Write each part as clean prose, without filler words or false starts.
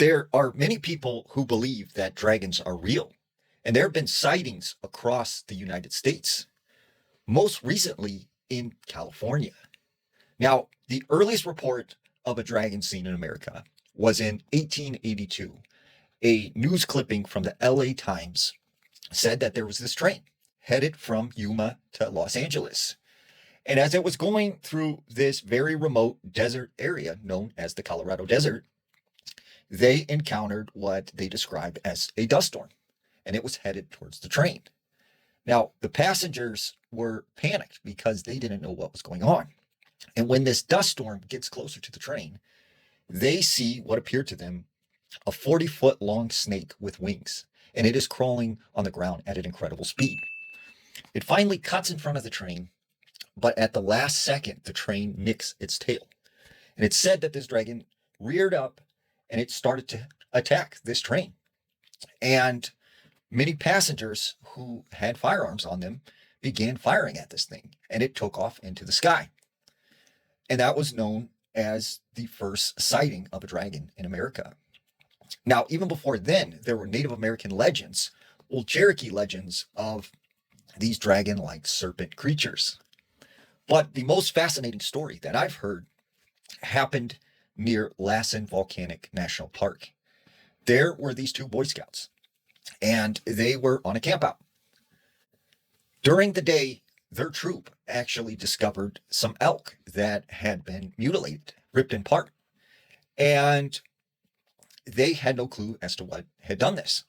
There are many people who believe that dragons are real, and there have been sightings across the United States, most recently in California. Now, the earliest report of a dragon seen in America was in 1882. A news clipping from the LA Times said that there was this train headed from Yuma to Los Angeles. And as it was going through this very remote desert area known as the Colorado Desert, they encountered what they described as a dust storm, and it was headed towards the train. Now, the passengers were panicked because they didn't know what was going on. And when this dust storm gets closer to the train, they see what appeared to them a 40-foot long snake with wings, and it is crawling on the ground at an incredible speed. It finally cuts in front of the train, but at the last second, the train nicks its tail. And it's said that this dragon reared up and it started to attack this train. And many passengers who had firearms on them began firing at this thing, and it took off into the sky. And that was known as the first sighting of a dragon in America. Now, even before then, there were Native American legends, old Cherokee legends of these dragon-like serpent creatures. But the most fascinating story that I've heard happened near Lassen Volcanic National Park. There were these two Boy Scouts, and they were on a campout. During the day, their troop actually discovered some elk that had been mutilated, ripped in part, and they had no clue as to what had done this.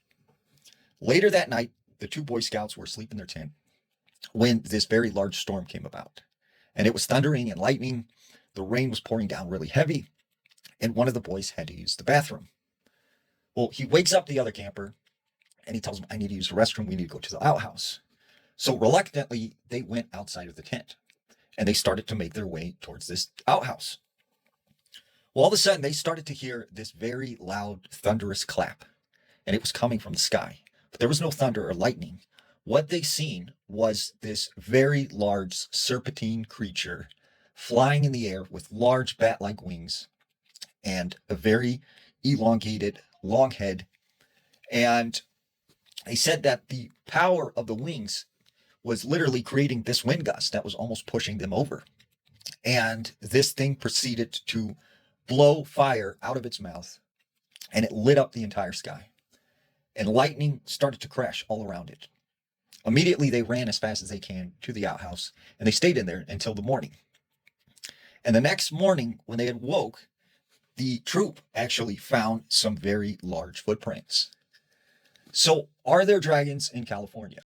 Later that night, the two Boy Scouts were asleep in their tent when this very large storm came about, and it was thundering and lightning. The rain was pouring down really heavy, and one of the boys had to use the bathroom. Well, he wakes up the other camper, and he tells him, "I need to use the restroom. We need to go to the outhouse." So reluctantly, they went outside of the tent, and they started to make their way towards this outhouse. Well, all of a sudden, they started to hear this very loud, thunderous clap, and it was coming from the sky. But there was no thunder or lightning. What they seen was this very large serpentine creature flying in the air with large bat-like wings and a very elongated, long head. And they said that the power of the wings was literally creating this wind gust that was almost pushing them over. And this thing proceeded to blow fire out of its mouth, and it lit up the entire sky. And lightning started to crash all around it. Immediately, they ran as fast as they can to the outhouse, and they stayed in there until the morning. And the next morning, when they had woke, the troop actually found some very large footprints. So, are there dragons in California?